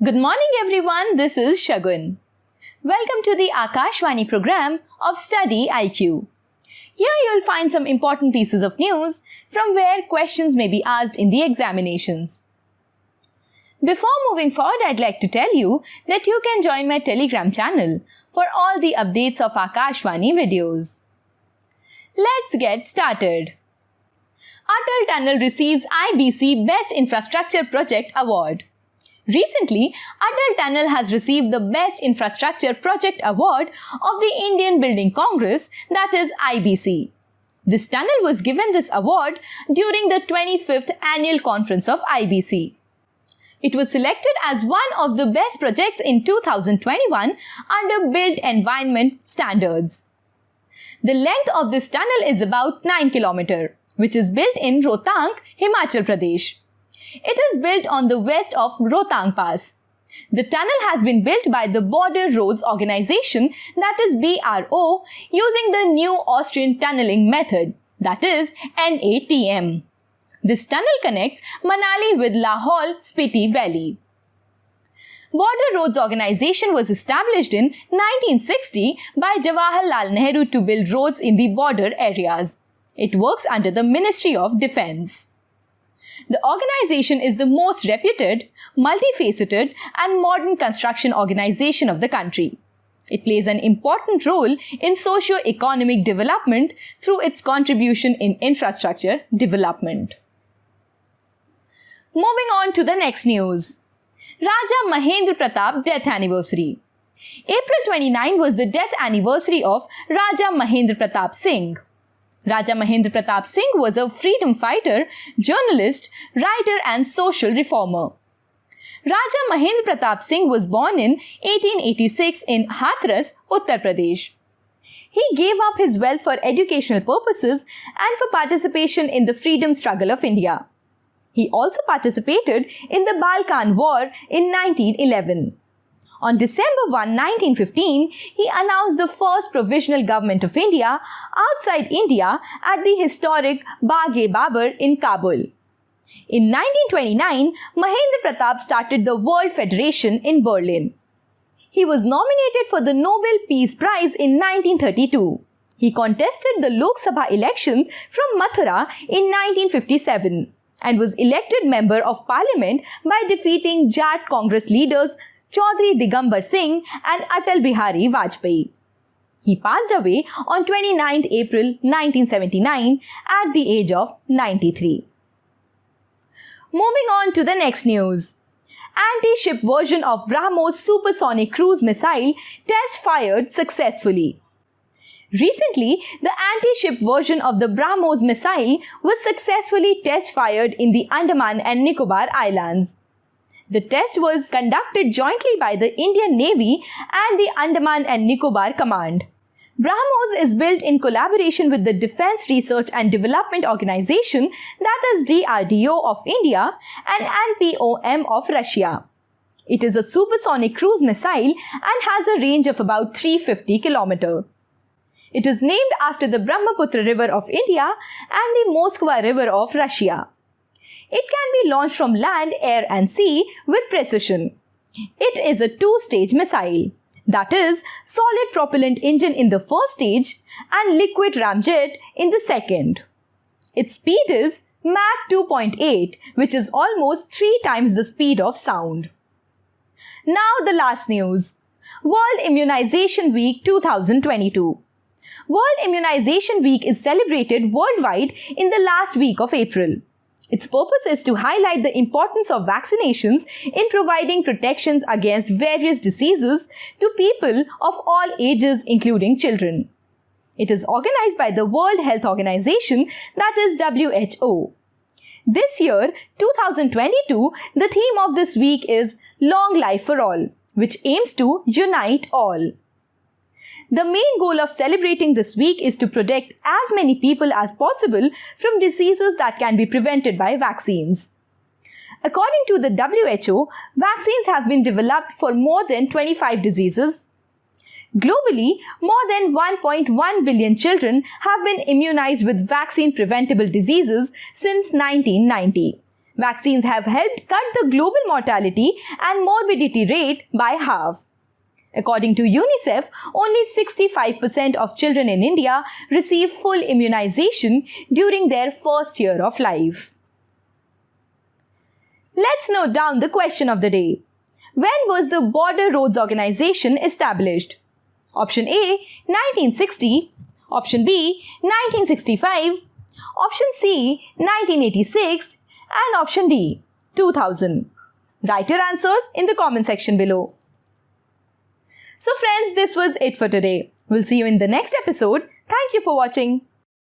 Good morning everyone, this is Shagun. Welcome to the Akashvani program of Study IQ. Here you'll find some important pieces of news from where questions may be asked in the examinations. Before moving forward, I'd like to tell you that you can join my Telegram channel for all the updates of Akashvani videos. Let's get started. Atal Tunnel receives IBC Best Infrastructure Project Award. Recently, Atal Tunnel has received the Best Infrastructure Project Award of the Indian Building Congress, that is IBC. This tunnel was given this award during the 25th Annual Conference of IBC. It was selected as one of the best projects in 2021 under Built Environment Standards. The length of this tunnel is about 9 km, which is built in Rohtang, Himachal Pradesh. It is built on the west of Rohtang Pass. The tunnel has been built by the Border Roads Organization, that is BRO, using the new Austrian tunneling method, that is NATM. This tunnel connects Manali with Lahaul-Spiti Valley. Border Roads Organization was established in 1960 by Jawaharlal Nehru to build roads in the border areas. It works under the Ministry of Defense. The organization is the most reputed, multifaceted and modern construction organization of the country. It plays an important role in socio-economic development through its contribution in infrastructure development. Moving on to the next news. Raja Mahindra Pratap death anniversary. April 29 was the death anniversary of Raja Mahindra Pratap Singh. Raja Mahindra Pratap Singh was a freedom fighter, journalist, writer and social reformer. Raja Mahindra Pratap Singh was born in 1886 in Hathras, Uttar Pradesh. He gave up his wealth for educational purposes and for participation in the freedom struggle of India. He also participated in the Balkan War in 1911. On December 1, 1915, he announced the first provisional government of India outside India at the historic Bagh-e-Babur in Kabul. In 1929, Mahindra Pratap started the World Federation in Berlin. He was nominated for the Nobel Peace Prize in 1932. He contested the Lok Sabha elections from Mathura in 1957 and was elected Member of Parliament by defeating Jat Congress leaders Chaudhry Digambar Singh and Atal Bihari Vajpayee. He passed away on 29 April 1979 at the age of 93. Moving on to the next news. Anti-ship version of BrahMos supersonic cruise missile test fired successfully. Recently, the anti-ship version of the BrahMos missile was successfully test fired in the Andaman and Nicobar Islands. The test was conducted jointly by the Indian Navy and the Andaman and Nicobar Command. BrahMos is built in collaboration with the Defense Research and Development Organization, that is DRDO of India and NPOM of Russia. It is a supersonic cruise missile and has a range of about 350 km. It is named after the Brahmaputra River of India and the Moskva River of Russia. It can be launched from land, air and sea with precision. It is a two-stage missile, that is, solid propellant engine in the first stage and liquid ramjet in the second. Its speed is Mach 2.8, which is almost 3 times the speed of sound. Now the last news. World Immunization Week 2022. World Immunization Week is celebrated worldwide in the last week of April. Its purpose is to highlight the importance of vaccinations in providing protections against various diseases to people of all ages, including children. It is organized by the World Health Organization, that is WHO. This year, 2022, the theme of this week is Long Life for All, which aims to unite all. The main goal of celebrating this week is to protect as many people as possible from diseases that can be prevented by vaccines. According to the WHO, vaccines have been developed for more than 25 diseases. Globally, more than 1.1 billion children have been immunized with vaccine-preventable diseases since 1990. Vaccines have helped cut the global mortality and morbidity rate by half. According to UNICEF, only 65% of children in India receive full immunization during their first year of life. Let's note down the question of the day. When was the Border Roads Organization established? Option A, 1960. Option B, 1965. Option C, 1986. And option D, 2000. Write your answers in the comment section below. So friends, this was it for today. We'll see you in the next episode. Thank you for watching.